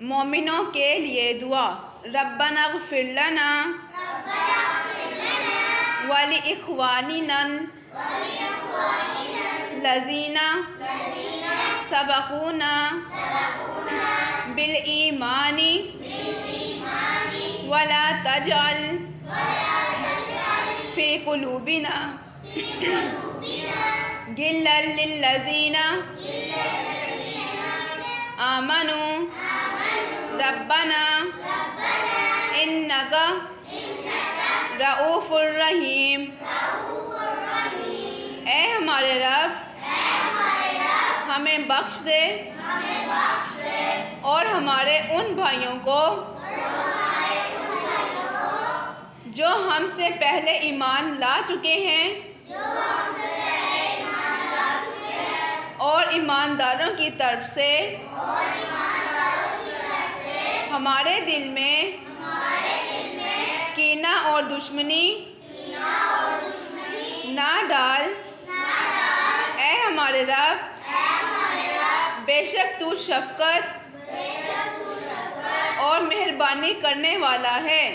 مومنوں کے لیے دعا ربنا اغفر لنا وَلِإِخْوَانِنَا الَّذِينَ سَبَقُونَا بِالْإِيمَانِ وَلَا تَجْعَلْ فِي قُلُوبِنَا غِلًّا لِلَّذِينَ آمَنُوا رَبَّنَا إِنَّكَ رؤوف الرحیم۔ اے ہمارے رب ہمیں بخش دے اور ہمارے ان بھائیوں کو جو ہم سے پہلے ایمان لا چکے ہیں اور ایمانداروں کی طرف سے ہمارے دل میں کینہ اور دشمنی نہ ڈال۔ اے ہمارے رب بے شک تو شفقت اور مہربانی کرنے والا ہے۔